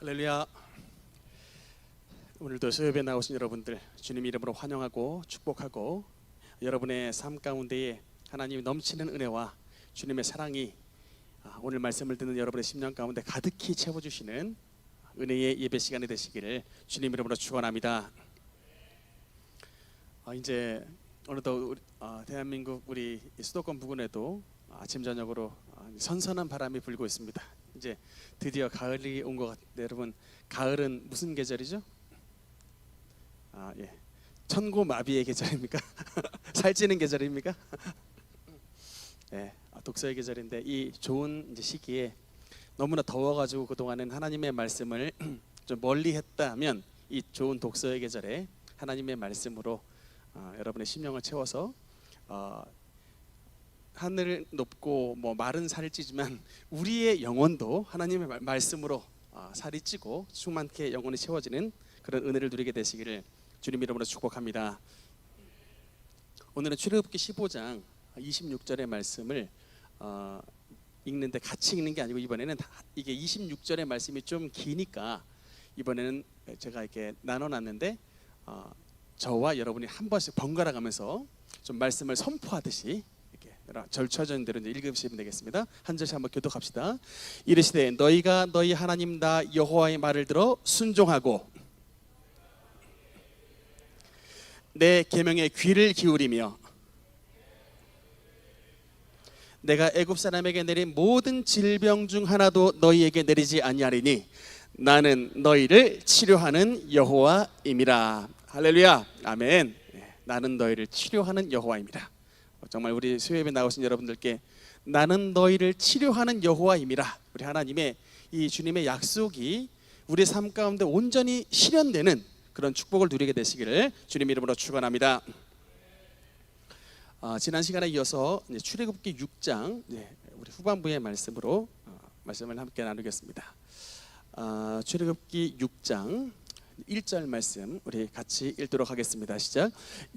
할렐루야. 오늘도 수요예배 나오신 여러분들 주님 이름으로 환영하고 축복하고, 여러분의 삶 가운데에 하나님이 넘치는 은혜와 주님의 사랑이 오늘 말씀을 듣는 여러분의 심령 가운데 가득히 채워주시는 은혜의 예배 시간이 되시기를 주님 이름으로 축원합니다. 이제 어느덧 대한민국 우리 수도권 부근에도 아침 저녁으로 선선한 바람이 불고 있습니다. 이제 드디어 가을이 온 것 같은데, 여러분 가을은 무슨 계절이죠? 예, 천고마비의 계절입니까? 살찌는 계절입니까? 예, 독서의 계절인데, 이 좋은 이제 시기에 너무나 더워가지고 그동안은 하나님의 말씀을 좀 멀리했다면, 이 좋은 독서의 계절에 하나님의 말씀으로 여러분의 심령을 채워서 하늘 높고 마른 살이 찌지만 우리의 영혼도 하나님의 말씀으로 살이 찌고 충만케 영혼이 채워지는 그런 은혜를 누리게 되시기를 주님 이름으로 축복합니다. 오늘은 출애굽기 15장 26절의 말씀을 읽는데 같이 읽는 게 아니고, 이번에는 이게 26절의 말씀이 좀 기니까 이번에는 제가 이렇게 나눠놨는데, 저와 여러분이 한 번씩 번갈아 가면서 좀 말씀을 선포하듯이 절차전 대로 읽으시면 되겠습니다. 한 절씩 한번 교독합시다. 이르시되 너희가 너희 하나님 나 여호와의 말을 들어 순종하고 내 계명에 귀를 기울이며 내가 애굽 사람에게 내린 모든 질병 중 하나도 너희에게 내리지 아니하리니 나는 너희를 치료하는 여호와임이라. 할렐루야, 아멘. 나는 너희를 치료하는 여호와임이라. 정말 우리 수요예배 나오신 여러분들께 나는 너희를 치료하는 여호와임이라, 우리 하나님의 이 주님의 약속이 우리의 삶 가운데 온전히 실현되는 그런 축복을 누리게 되시기를 주님 이름으로 축원합니다. 지난 시간에 이어서 출애굽기 6장 우리 후반부의 말씀으로 말씀을 함께 나누겠습니다. 출애굽기 6장 1절 말씀 우리 같이 읽도록 하겠습니다. 시작.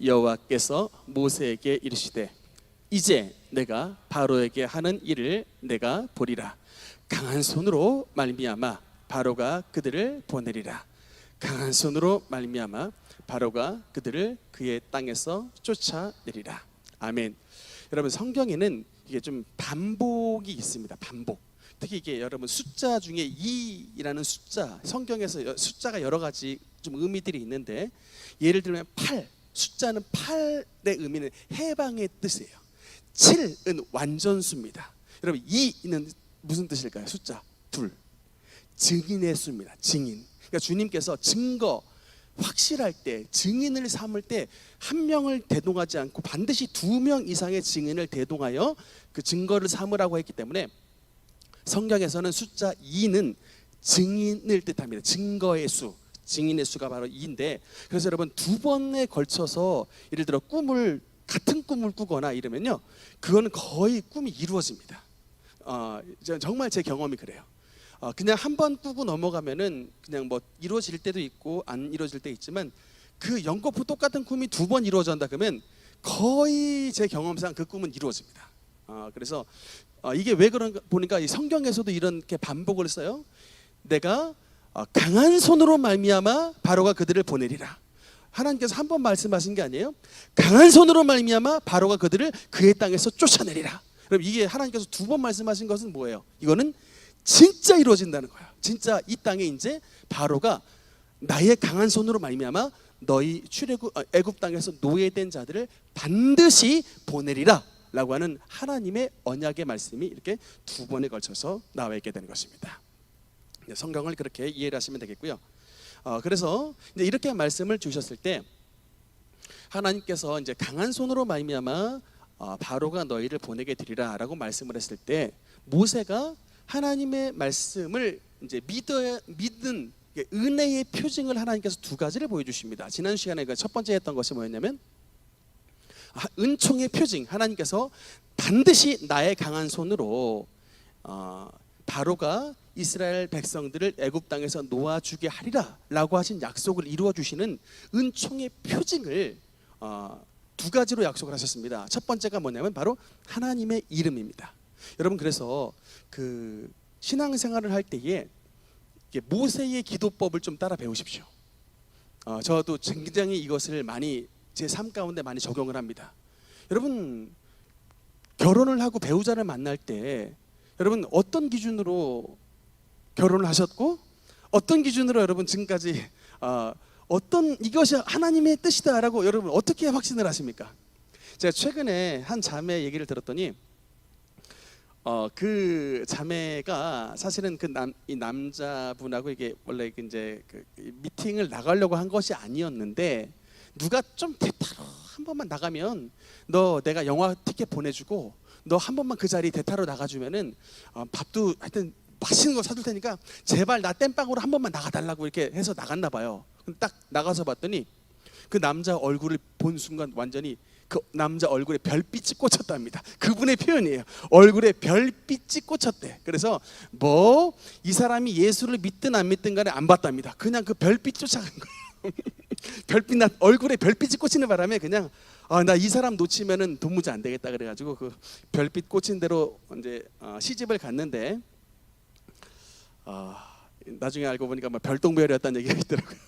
여호와께서 모세에게 이르시되 이제 내가 바로에게 하는 일을 내가 보리라. 강한 손으로 말미암아 바로가 그들을 보내리라. 강한 손으로 말미암아 바로가 그들을 그의 땅에서 쫓아내리라. 아멘. 여러분, 성경에는 이게 좀 반복이 있습니다. 반복. 특히 이게 여러분 숫자 중에 2라는 숫자, 성경에서 숫자가 여러 가지 좀 의미들이 있는데, 예를 들면 8, 숫자는 8의 의미는 해방의 뜻이에요. 7은 완전수입니다. 여러분 2는 무슨 뜻일까요? 숫자 2, 증인의 수입니다. 증인. 그러니까 주님께서 증거, 확실할 때, 증인을 삼을 때 한 명을 대동하지 않고 반드시 2명 이상의 증인을 대동하여 그 증거를 삼으라고 했기 때문에 성경에서는 숫자 2는 증인을 뜻합니다. 증거의 수, 증인의 수가 바로 2인데, 그래서 여러분 2번에 걸쳐서 예를 들어 같은 꿈을 꾸거나 이러면요, 그거는 거의 꿈이 이루어집니다. 정말 제 경험이 그래요. 그냥 한 번 꾸고 넘어가면은 그냥 이루어질 때도 있고 안 이루어질 때 있지만, 그 연거푸 똑같은 꿈이 2번 이루어진다 그러면 거의 제 경험상 그 꿈은 이루어집니다. 그래서 이게 왜 그런가 보니까 이 성경에서도 이렇게 반복을 써요. 내가 강한 손으로 말미암아 바로가 그들을 보내리라. 하나님께서 한 번 말씀하신 게 아니에요. 강한 손으로 말미암아 바로가 그들을 그의 땅에서 쫓아내리라. 그럼 이게 하나님께서 2번 말씀하신 것은 뭐예요? 이거는 진짜 이루어진다는 거예요. 진짜 이 땅에 이제 바로가 나의 강한 손으로 말미암아 너희 애굽 땅에서 노예된 자들을 반드시 보내리라 라고 하는 하나님의 언약의 말씀이 이렇게 2번에 걸쳐서 나와 있게 되는 것입니다. 성경을 그렇게 이해를 하시면 되겠고요. 그래서 이제 이렇게 말씀을 주셨을 때, 하나님께서 이제 강한 손으로 말미암아 바로가 너희를 보내게 되리라라고 말씀을 했을 때, 모세가 하나님의 말씀을 이제 믿은 은혜의 표징을 하나님께서 2가지를 보여주십니다. 지난 시간에 첫 번째 했던 것이 뭐였냐면, 은총의 표징, 하나님께서 반드시 나의 강한 손으로 바로가 이스라엘 백성들을 애굽 땅에서 놓아주게 하리라 라고 하신 약속을 이루어 주시는 은총의 표징을 2가지로 약속을 하셨습니다. 첫 번째가 뭐냐면 바로 하나님의 이름입니다. 여러분, 그래서 그 신앙생활을 할 때에 모세의 기도법을 좀 따라 배우십시오. 저도 굉장히 이것을 많이 제 삶 가운데 많이 적용을 합니다. 여러분, 결혼을 하고 배우자를 만날 때 여러분 어떤 기준으로 결혼을 하셨고 어떤 기준으로 여러분 지금까지 어떤 이것이 하나님의 뜻이다라고 여러분 어떻게 확신을 하십니까? 제가 최근에 한 자매 얘기를 들었더니 그 자매가 사실은 이 남자분하고 이게 원래 이제 미팅을 나가려고 한 것이 아니었는데 누가 좀 대타로 한 번만 나가면 너 내가 영화 티켓 보내주고 너 한 번만 그 자리 대타로 나가주면은 밥도 하여튼 맛있는 거 사줄 테니까 제발 나 땜빵으로 한 번만 나가달라고 이렇게 해서 나갔나 봐요. 딱 나가서 봤더니 그 남자 얼굴을 본 순간 완전히 그 남자 얼굴에 별빛이 꽂혔답니다. 그분의 표현이에요. 얼굴에 별빛이 꽂혔대. 그래서 뭐 이 사람이 예수를 믿든 안 믿든 간에 안 봤답니다. 그냥 그 별빛 쫓아간 거예요. 별빛 얼굴에 별빛이 꽂히는 바람에 그냥 나 이 사람 놓치면은 도무지 안 되겠다 그래가지고 그 별빛 꽂힌 대로 이제 시집을 갔는데 나중에 알고 보니까 뭐 별똥별이었다는 얘기가 있더라고요.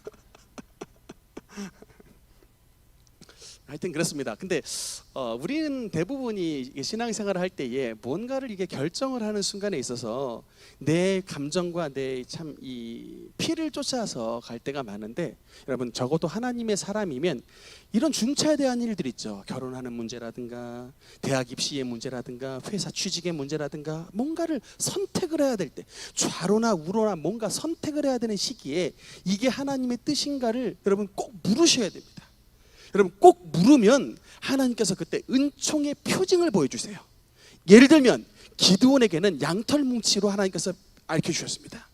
하여튼 그렇습니다. 근데 우리는 대부분이 신앙생활을 할 때에 뭔가를 이게 결정을 하는 순간에 있어서 내 감정과 내 참 이 피를 쫓아서 갈 때가 많은데 여러분 적어도 하나님의 사람이면 이런 중차에 대한 일들 있죠. 결혼하는 문제라든가 대학 입시의 문제라든가 회사 취직의 문제라든가 뭔가를 선택을 해야 될 때 좌로나 우로나 뭔가 선택을 해야 되는 시기에 이게 하나님의 뜻인가를 여러분 꼭 물으셔야 됩니다. 여러분 꼭 물으면 하나님께서 그때 은총의 표징을 보여주세요. 예를 들면 기드온에게는 양털 뭉치로 하나님께서 알려주셨습니다.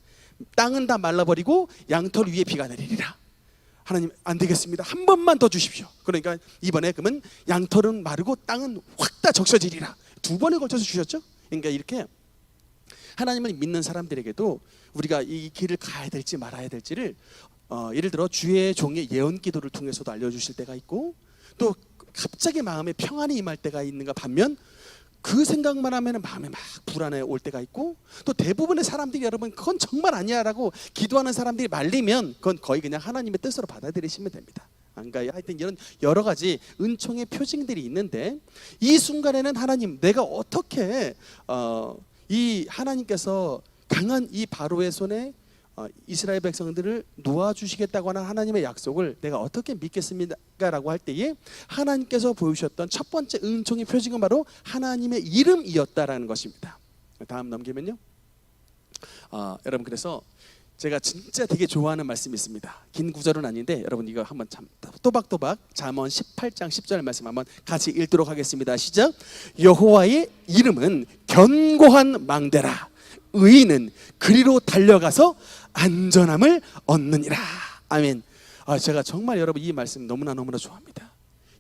땅은 다 말라버리고 양털 위에 비가 내리리라. 하나님 안 되겠습니다. 한 번만 더 주십시오. 그러니까 이번에 그러면 양털은 마르고 땅은 확 다 적셔지리라. 2번에 걸쳐서 주셨죠. 그러니까 이렇게 하나님을 믿는 사람들에게도 우리가 이 길을 가야 될지 말아야 될지를 예를 들어 주의 종의 예언 기도를 통해서도 알려주실 때가 있고 또 갑자기 마음에 평안이 임할 때가 있는가 반면 그 생각만 하면 마음에 막 불안해 올 때가 있고 또 대부분의 사람들이 여러분 그건 정말 아니야 라고 기도하는 사람들이 말리면 그건 거의 그냥 하나님의 뜻으로 받아들이시면 됩니다. 그러니까 하여튼 이런 여러 가지 은총의 표징들이 있는데 이 순간에는 하나님 내가 어떻게 이 하나님께서 강한 이 바로의 손에 이스라엘 백성들을 놓아주시겠다고 하는 하나님의 약속을 내가 어떻게 믿겠습니까? 라고 할 때에 하나님께서 보여주셨던 첫 번째 은총의 표징은 바로 하나님의 이름이었다라는 것입니다. 다음 넘기면요. 여러분 그래서 제가 진짜 되게 좋아하는 말씀이 있습니다. 긴 구절은 아닌데 여러분 이거 한번 또박또박 잠언 18장 10절 말씀 한번 같이 읽도록 하겠습니다. 시작. 여호와의 이름은 견고한 망대라. 의인은 그리로 달려가서 안전함을 얻느니라. 아멘. 제가 정말 여러분 이 말씀 너무나 좋아합니다.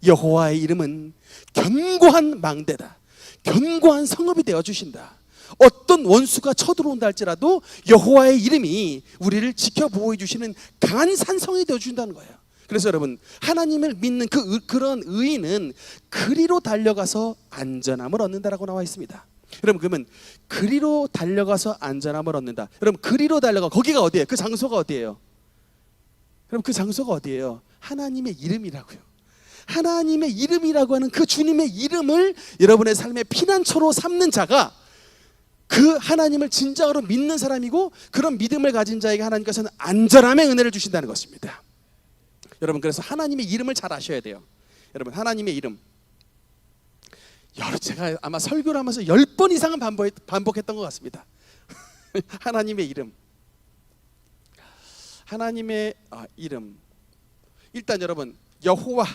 여호와의 이름은 견고한 망대다. 견고한 성읍이 되어 주신다. 어떤 원수가 쳐들어온다 할지라도 여호와의 이름이 우리를 지켜 보호해 주시는 강한 산성이 되어 준다는 거예요. 그래서 여러분 하나님을 믿는 그런 의인은 그리로 달려가서 안전함을 얻는다라고 나와 있습니다. 여러분 그러면 그리로 달려가서 안전함을 얻는다. 여러분 그리로 달려가 거기가 어디예요? 그 장소가 어디예요? 여러분 그 장소가 어디예요? 하나님의 이름이라고요. 하나님의 이름이라고 하는 그 주님의 이름을 여러분의 삶의 피난처로 삼는 자가 그 하나님을 진짜로 믿는 사람이고 그런 믿음을 가진 자에게 하나님께서는 안전함의 은혜를 주신다는 것입니다. 여러분 그래서 하나님의 이름을 잘 아셔야 돼요. 여러분 하나님의 이름 제가 아마 설교를 하면서 10번 이상은 반복했던 것 같습니다. 하나님의 이름. 하나님의 이름. 일단 여러분 여호와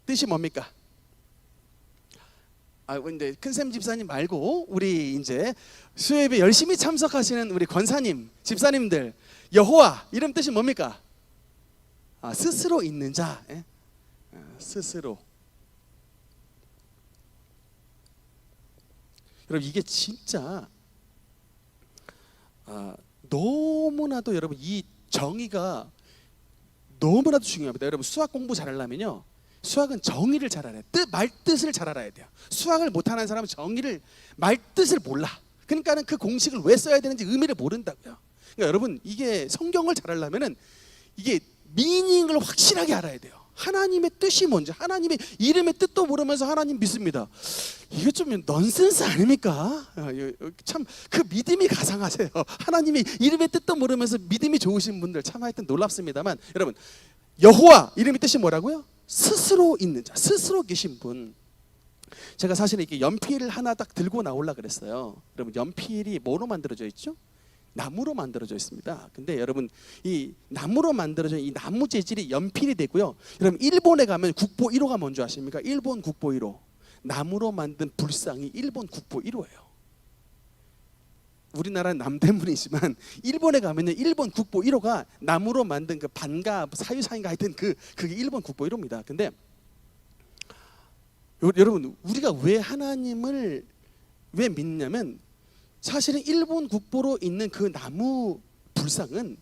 뜻이 뭡니까? 근데 큰샘 집사님 말고 우리 이제 수요예배 열심히 참석하시는 우리 권사님, 집사님들 여호와 이름 뜻이 뭡니까? 스스로 있는 자. 스스로. 여러분 이게 진짜 너무나도 여러분 이 정의가 너무나도 중요합니다. 여러분 수학 공부 잘하려면요 수학은 정의를 잘 알아야 돼요. 말뜻을 잘 알아야 돼요. 수학을 못하는 사람은 정의를 말뜻을 몰라. 그러니까는 그 공식을 왜 써야 되는지 의미를 모른다고요. 그러니까 여러분, 이게 성경을 잘 하려면은 이게 미닝을 확실하게 알아야 돼요. 하나님의 뜻이 뭔지, 하나님의 이름의 뜻도 모르면서 하나님 믿습니다. 이게 좀 넌센스 아닙니까? 참 그 믿음이 가상하세요. 하나님의 이름의 뜻도 모르면서 믿음이 좋으신 분들 참 하여튼 놀랍습니다만, 여러분, 여호와 이름의 뜻이 뭐라고요? 스스로 있는 자, 스스로 계신 분. 제가 사실은 이렇게 연필을 하나 딱 들고 나오려고 그랬어요. 여러분, 연필이 뭐로 만들어져 있죠? 나무로 만들어져 있습니다. 근데 여러분, 이 나무로 만들어진 이 나무 재질이 연필이 되고요. 여러분, 일본에 가면 국보 1호가 뭔지 아십니까? 일본 국보 1호. 나무로 만든 불상이 일본 국보 1호예요. 우리나라는 남대문이지만 일본에 가면은 일본 국보 1호가 나무로 만든 그 반가 사유사인가 하여튼 그게 일본 국보 1호입니다. 근데 여러분, 우리가 왜 하나님을 왜 믿냐면, 사실은 일본 국보로 있는 그 나무 불상은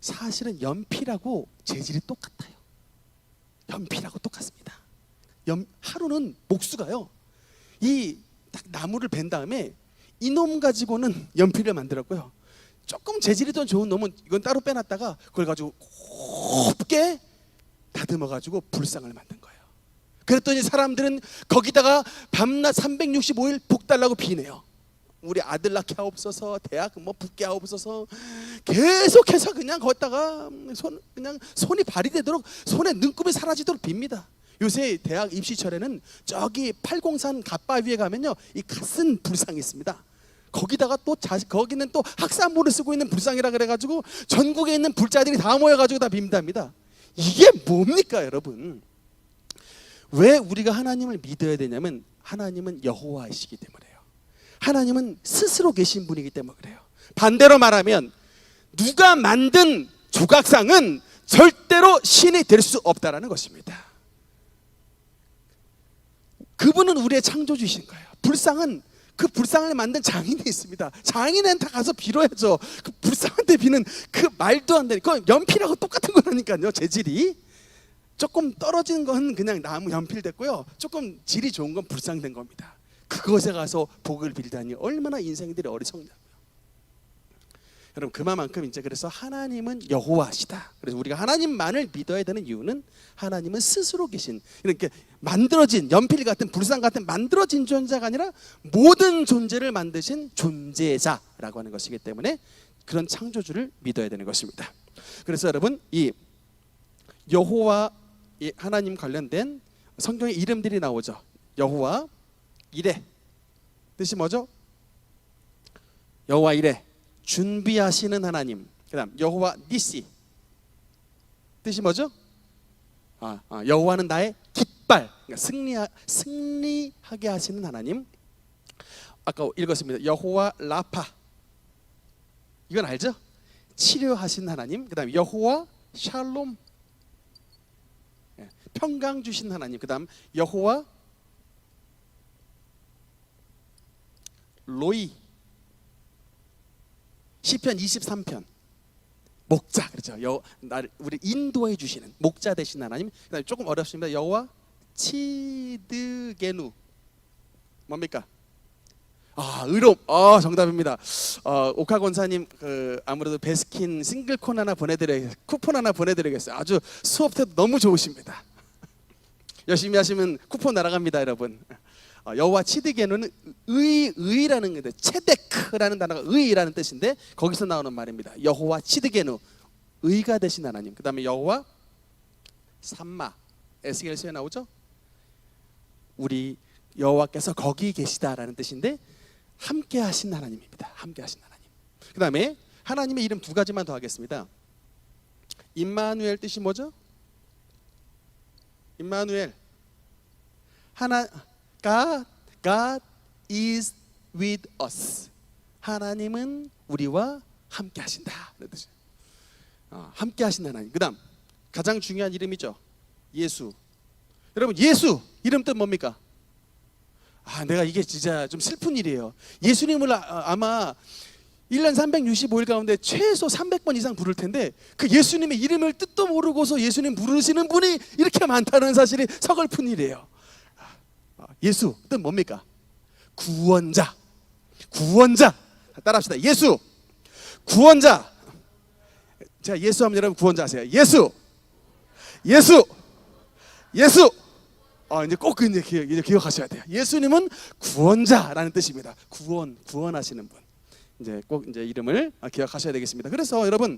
사실은 연필하고 재질이 똑같아요. 연필하고 똑같습니다. 하루는 목수가요, 이 딱 나무를 벤 다음에 이놈 가지고는 연필을 만들었고요, 조금 재질이 더 좋은 놈은 이건 따로 빼놨다가 그걸 가지고 곱게 다듬어 가지고 불상을 만든 거예요. 그랬더니 사람들은 거기다가 밤낮 365일 복 달라고 비내요. 우리 아들 낳게 하옵소서, 대학 붙게 하옵소서, 계속해서 그냥 거기다가 그냥 손이 발이 되도록, 손에 눈곱이 사라지도록 빕니다. 요새 대학 입시철에는 저기 팔공산 갓바위에 가면요, 이 갓쓴 불상이 있습니다. 거기다가 또 거기는 또 학사모를 쓰고 있는 불상이라 그래가지고 전국에 있는 불자들이 다 모여가지고 다 빈답니다. 이게 뭡니까 여러분? 왜 우리가 하나님을 믿어야 되냐면, 하나님은 여호와이시기 때문에요. 하나님은 스스로 계신 분이기 때문에 그래요. 반대로 말하면 누가 만든 조각상은 절대로 신이 될 수 없다라는 것입니다. 그분은 우리의 창조주이신 거예요. 불상은 그 불상을 만든 장인이 있습니다. 장인한테 가서 빌어야죠. 그 불상한테 비는 그 말도 안 되는, 그 연필하고 똑같은 거라니까요. 재질이 조금 떨어진 건 그냥 나무 연필 됐고요, 조금 질이 좋은 건 불상된 겁니다. 그것에 가서 복을 빌다니 얼마나 인생들이 어리석냐고요. 여러분, 그만큼 이제 그래서 하나님은 여호와시다. 그래서 우리가 하나님만을 믿어야 되는 이유는 하나님은 스스로 계신, 이렇게 만들어진 연필 같은 불상 같은 만들어진 존재가 아니라 모든 존재를 만드신 존재자라고 하는 것이기 때문에 그런 창조주를 믿어야 되는 것입니다. 그래서 여러분, 이 여호와, 이 하나님 관련된 성경의 이름들이 나오죠. 여호와 이레, 뜻이 뭐죠? 여호와 이레, 준비하시는 하나님. 그다음 여호와 니시, 뜻이 뭐죠? 여호와는 나의 깃발, 그러니까 승리하게 하시는 하나님. 아까 읽었습니다. 여호와 라파, 이건 알죠? 치료하신 하나님. 그다음 여호와 샬롬, 평강 주신 하나님. 그다음 여호와 로이, 시편 23편 목자, 그렇죠? 우리 인도해 주시는 목자 되신 하나님. 그다음에 조금 어렵습니다. 여호와 치드게누, 뭡니까? 의롭. 정답입니다. 오카 권사님, 아무래도 베스킨 싱글콘 하나 쿠폰 하나 보내드리겠어요. 아주 수업 때 너무 좋으십니다. 열심히 하시면 쿠폰 날아갑니다, 여러분. 여호와 치드게누는 의라는 건데, 체데크라는 단어가 의라는 뜻인데 거기서 나오는 말입니다. 여호와 치드게누, 의가 되신 하나님. 그 다음에 여호와 삼마, 에스겔서에 나오죠. 우리 여호와께서 거기 계시다라는 뜻인데 함께 하신 하나님입니다. 함께 하신 하나님. 그 다음에 하나님의 이름 두 가지만 더 하겠습니다. 임마누엘, 뜻이 뭐죠? 임마누엘, God is with us. 하나님은 우리와 함께 하신다. 함께 하신 하나님. 그 다음 가장 중요한 이름이죠. 예수. 여러분, 예수 이름 뜻 뭡니까? 내가 이게 진짜 좀 슬픈 일이에요. 예수님을 아마 1년 365일 가운데 최소 300번 이상 부를 텐데, 그 예수님의 이름을 뜻도 모르고서 예수님 부르시는 분이 이렇게 많다는 사실이 서글픈 일이에요. 예수 뜻 뭡니까? 구원자. 구원자. 따라합시다. 예수 구원자. 제가 예수 하면 여러분 구원자 아세요? 예수 예수 예수. 이제 꼭 이제 기억하셔야 돼요. 예수님은 구원자라는 뜻입니다. 구원하시는 분. 이제 꼭 이제 이름을 기억하셔야 되겠습니다. 그래서 여러분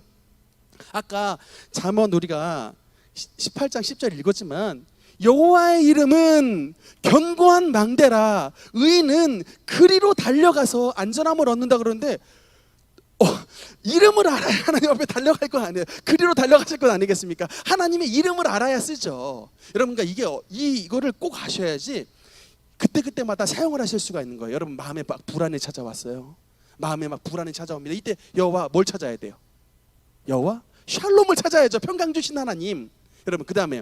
아까 잠언 우리가 18장 10절 읽었지만 여호와의 이름은 견고한 망대라 의인은 그리로 달려가서 안전함을 얻는다 그러는데 이름을 알아야 하나님 앞에 달려갈 건 아니에요. 그리로 달려가실 건 아니겠습니까? 하나님의 이름을 알아야 쓰죠. 여러분 그러니까 이거를 꼭 아셔야지 그때마다 사용을 하실 수가 있는 거예요. 여러분 마음에 막 불안이 찾아왔어요. 마음에 막 불안이 찾아옵니다. 이때 여호와 뭘 찾아야 돼요? 여호와 샬롬을 찾아야죠. 평강 주신 하나님. 여러분 그 다음에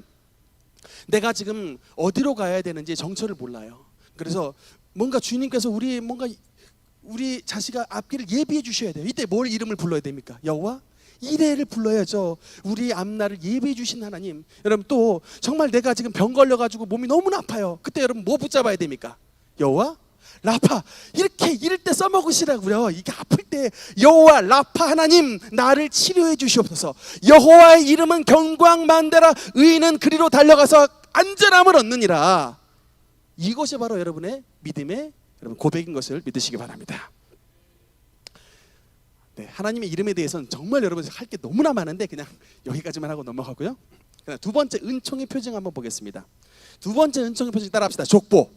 내가 지금 어디로 가야 되는지 정처를 몰라요. 그래서 뭔가 주님께서 우리 자식아 앞길을 예비해 주셔야 돼요. 이때 뭘 이름을 불러야 됩니까? 여호와 이레를 불러야죠. 우리 앞날을 예비해 주신 하나님. 여러분 또 정말 내가 지금 병 걸려가지고 몸이 너무나 아파요. 그때 여러분 뭐 붙잡아야 됩니까? 여호와 라파. 이렇게 이럴 때 써먹으시라고요. 이게 아플 때 여호와 라파 하나님 나를 치료해 주시옵소서. 여호와의 이름은 견고한만대라 의인은 그리로 달려가서 안전함을 얻느니라. 이것이 바로 여러분의 믿음의 여러분 고백인 것을 믿으시기 바랍니다. 네, 하나님의 이름에 대해서는 정말 여러분 할 게 너무나 많은데 그냥 여기까지만 하고 넘어가고요. 그다음 두 번째 은총의 표징 한번 보겠습니다. 두 번째 은총의 표징 따라합시다. 족보.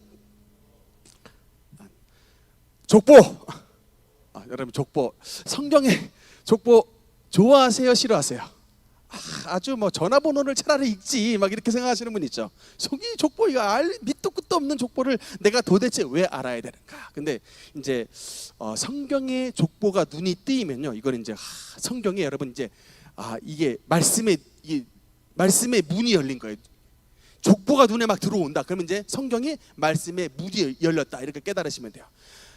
여러분 족보 성경에 족보 좋아하세요? 싫어하세요? 아주 뭐 전화번호를 차라리 읽지 막 이렇게 생각하시는 분 있죠. 속이 족보 이거 밑도 끝도 없는 족보를 내가 도대체 왜 알아야 되는가? 근데 이제 성경의 족보가 눈이 뜨이면요, 이건 이제 성경에 여러분 이제 이게 말씀의 문이 열린 거예요. 족보가 눈에 막 들어온다. 그러면 이제 성경이 말씀의 문이 열렸다 이렇게 깨달으시면 돼요.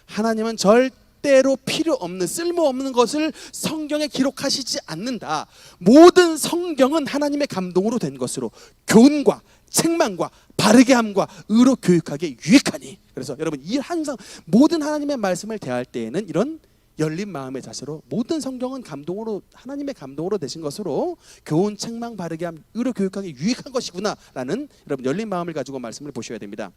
하나님은 절대로 필요 없는 쓸모없는 것을 성경에 기록하시지 않는다. 모든 성경은 하나님의 감동으로 된 것으로 교훈과 책망과 바르게 함과 의로 교육하기에 유익하니. 그래서 여러분 항상 모든 하나님의 말씀을 대할 때에는 이런 열린 마음의 자세로 모든 성경은 하나님의 감동으로 되신 것으로 교훈, 책망, 바르게 함, 의로 교육하기에 유익한 것이구나라는 여러분 열린 마음을 가지고 말씀을 보셔야 됩니다.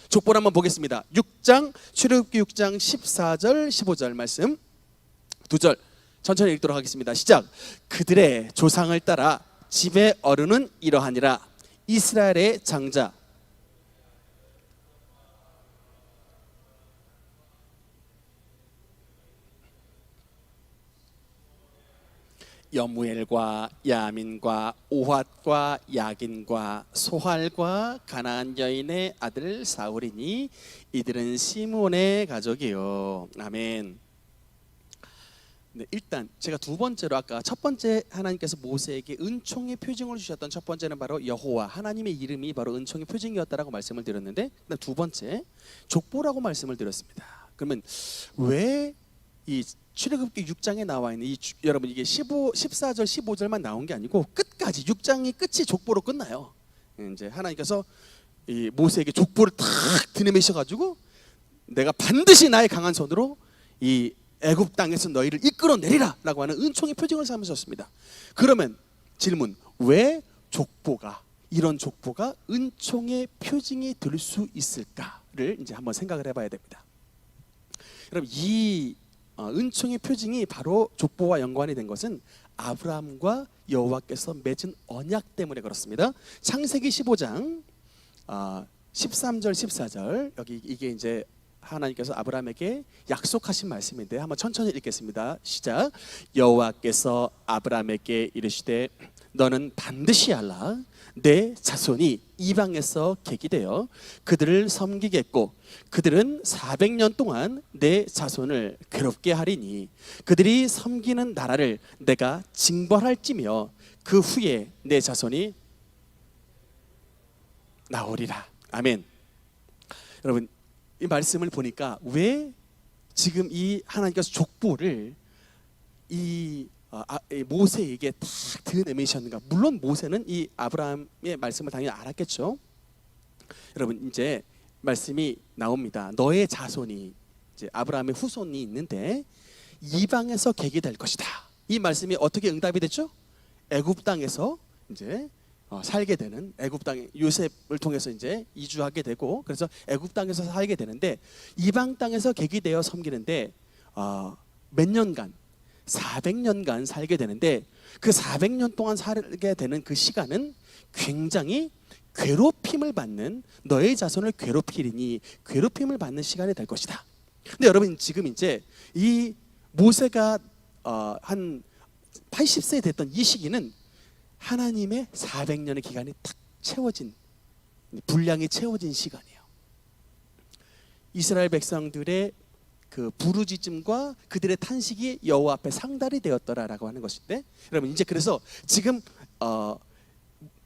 족보를 한번 보겠습니다. 6장 출애굽기 6장 14절 15절 말씀 두 절 천천히 읽도록 하겠습니다. 시작. 그들의 조상을 따라 집의 어른은 이러하니라. 이스라엘의 장자 여무엘과 야민과 오핫과 야긴과 소할과 가나안 여인의 아들 사울이니 이들은 시므온의 가족이요. 아멘. 네, 일단 제가 두 번째로 아까 첫 번째 하나님께서 모세에게 은총의 표징을 주셨던 첫 번째는 바로 여호와 하나님의 이름이 바로 은총의 표징이었다라고 말씀을 드렸는데, 그다음 두 번째 족보라고 말씀을 드렸습니다. 그러면 왜 이 출애굽기 6장에 나와 있는 여러분 이게 14절 15절만 나온 게 아니고 끝까지 6장이 끝이 족보로 끝나요. 이제 하나님께서 이 모세에게 족보를 탁 드내미셔가지고 내가 반드시 나의 강한 손으로 이 애굽 땅에서 너희를 이끌어내리라라고 하는 은총의 표징을 삼으셨습니다. 그러면 질문, 왜 이런 족보가 은총의 표징이 될 수 있을까를 이제 한번 생각을 해봐야 됩니다. 여러분 이 은총의 표징이 바로 족보와 연관이 된 것은 아브라함과 여호와께서 맺은 언약 때문에 그렇습니다. 창세기 15장 13절 14절 여기 이게 이제 하나님께서 아브라함에게 약속하신 말씀인데 한번 천천히 읽겠습니다. 시작. 여호와께서 아브라함에게 이르시되 너는 반드시 알라. 내 자손이 이방에서 계기되어 그들을 섬기겠고 그들은 400년 동안 내 자손을 괴롭게 하리니 그들이 섬기는 나라를 내가 징벌할지며 그 후에 내 자손이 나오리라. 아멘. 여러분 이 말씀을 보니까 왜 지금 이 하나님께서 족보를 이 모세에게 딱 드내미셨는가? 물론 모세는 이 아브라함의 말씀을 당연히 알았겠죠. 여러분 이제 말씀이 나옵니다. 너의 자손이 이제 아브라함의 후손이 있는데 이방에서 계기 될 것이다. 이 말씀이 어떻게 응답이 됐죠? 애굽 땅에서 이제 살게 되는, 애굽 땅에 요셉을 통해서 이제 이주하게 되고, 그래서 애굽 땅에서 살게 되는데 이방 땅에서 계기되어 섬기는데 몇 년간 400년간 살게 되는데, 그 400년 동안 살게 되는 그 시간은 굉장히 괴롭힘을 받는, 너의 자손을 괴롭히리니 괴롭힘을 받는 시간이 될 것이다. 근데 여러분 지금 이제 이 모세가 한 80세 됐던 이 시기는 하나님의 400년의 기간이 탁 채워진, 분량이 채워진 시간이에요. 이스라엘 백성들의 그 부르짖음과 그들의 탄식이 여호와 앞에 상달이 되었더라라고 하는 것인데, 여러분 이제 그래서 지금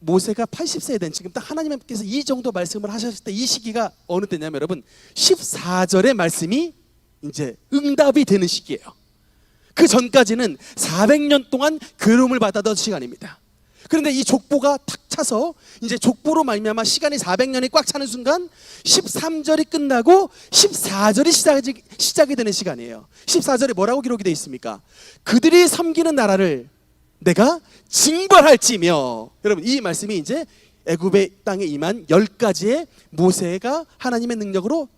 모세가 80세 된 지금 딱 하나님께서 이 정도 말씀을 하셨을 때 이 시기가 어느 때냐면 여러분 14절의 말씀이 이제 응답이 되는 시기예요. 그 전까지는 400년 동안 괴로움을 받았던 시간입니다. 그런데 이 족보가 탁 차서 이제 족보로 말미암아 시간이 400년이 꽉 차는 순간 13절이 끝나고 14절이 시작이 되는 시간이에요. 14절에 뭐라고 기록이 되어 있습니까? 그들이 섬기는 나라를 내가 징벌할지며. 여러분 이 말씀이 이제 애굽의 땅에 임한 10가지의 모세가 하나님의 능력으로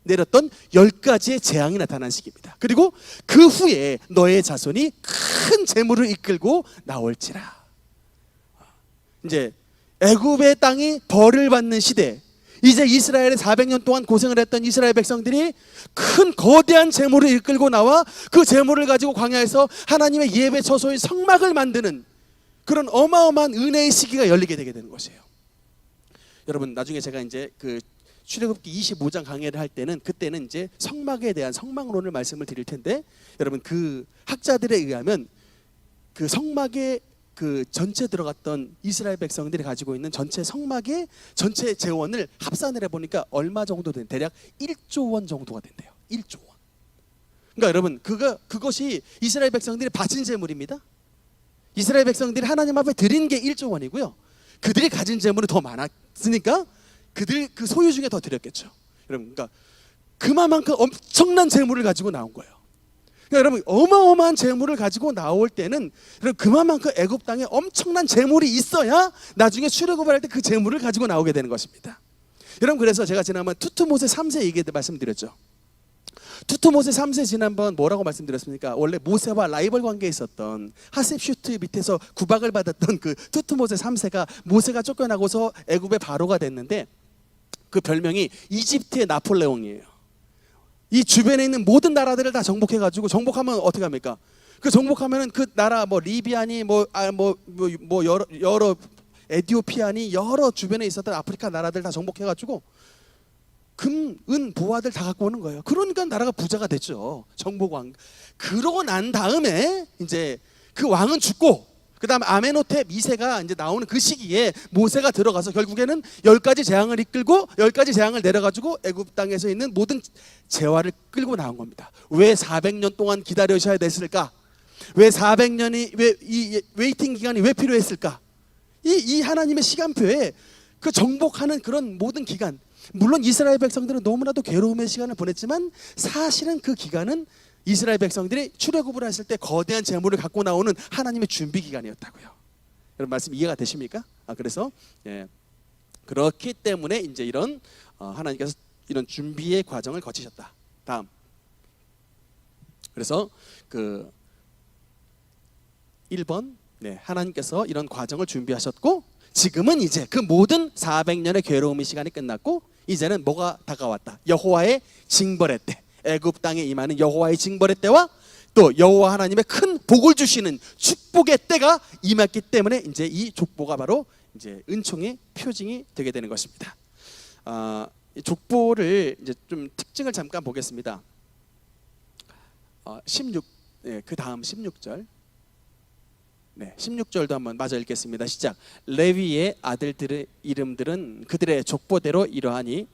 내렸던 10가지의 재앙이 나타난 시기입니다. 그리고 그 후에 너의 자손이 큰 재물을 이끌고 나올지라. 이제 애굽의 땅이 벌을 받는 시대, 이제 이스라엘의 400년 동안 고생을 했던 이스라엘 백성들이 큰 거대한 재물을 이끌고 나와 그 재물을 가지고 광야에서 하나님의 예배 처소인 성막을 만드는 그런 어마어마한 은혜의 시기가 열리게 되게 되는 것이에요. 여러분 나중에 제가 이제 그 출애굽기 25장 강해를 할 때는, 그때는 이제 성막에 대한 성막론을 말씀을 드릴 텐데, 여러분 그 학자들에 의하면 그 성막에 그 전체 들어갔던 이스라엘 백성들이 가지고 있는 전체 성막의 전체 재원을 합산을 해보니까 얼마 정도 된, 대략 1조 원 정도가 된대요. 1조 원. 그러니까 여러분 그것이 이스라엘 백성들이 바친 재물입니다. 이스라엘 백성들이 하나님 앞에 드린 게 1조 원이고요. 그들이 가진 재물이 더 많았으니까 그들 그 소유 중에 더 드렸겠죠. 여러분 그러니까 그만큼 엄청난 재물을 가지고 나온 거예요. 그러니까 여러분 어마어마한 재물을 가지고 나올 때는 그만큼 애굽 땅에 엄청난 재물이 있어야 나중에 출애굽을 할 때 그 재물을 가지고 나오게 되는 것입니다. 여러분 그래서 제가 지난번 투투모세 3세 얘기 말씀드렸죠. 투투모세 3세 지난번 뭐라고 말씀드렸습니까? 원래 모세와 라이벌 관계에 있었던 하셉슈트 밑에서 구박을 받았던 그 투투모세 3세가 모세가 쫓겨나고서 애굽의 바로가 됐는데, 그 별명이 이집트의 나폴레옹이에요. 이 주변에 있는 모든 나라들을 다 정복해가지고, 정복하면 어떻게 합니까? 그 정복하면은 그 나라 뭐 리비아니 여러 에티오피아니 여러 주변에 있었던 아프리카 나라들 다 정복해가지고 금, 은, 보화들 다 갖고 오는 거예요. 그러니까 나라가 부자가 됐죠. 정복왕. 그러고 난 다음에 이제 그 왕은 죽고, 그 다음에 아메노테 2세가 이제 나오는 그 시기에 모세가 들어가서 결국에는 10가지 재앙을 이끌고 10가지 재앙을 내려가지고 애굽 땅에서 있는 모든 재화를 끌고 나온 겁니다. 왜 400년 동안 기다려셔야 됐을까? 왜 400년이 왜 이 웨이팅 기간이 왜 필요했을까? 이 하나님의 시간표에 그 정복하는 그런 모든 기간, 물론 이스라엘 백성들은 너무나도 괴로움의 시간을 보냈지만 사실은 그 기간은 이스라엘 백성들이 출애굽을 했을 때 거대한 재물을 갖고 나오는 하나님의 준비 기간이었다고요. 여러분 말씀 이해가 되십니까? 그래서 그렇기 때문에 이제 이런 하나님께서 이런 준비의 과정을 거치셨다. 다음. 그래서 그 1번 하나님께서 이런 과정을 준비하셨고, 지금은 이제 그 모든 400년의 괴로움의 시간이 끝났고 이제는 뭐가 다가왔다? 여호와의 징벌의 때, 애굽 땅에 임하는 여호와의 징벌의 때와 또 여호와 하나님의 큰 복을 주시는 축복의 때가 임했기 때문에 이제 이 족보가 바로 이제 은총의 표징이 되게 되는 것입니다. 이 족보를 이제 좀 특징을 잠깐 보겠습니다. 그 다음 16절. 16절도 한번 마저 읽겠습니다. 시작. 레위의 아들들의 이름들은 그들의 족보대로 이러하니,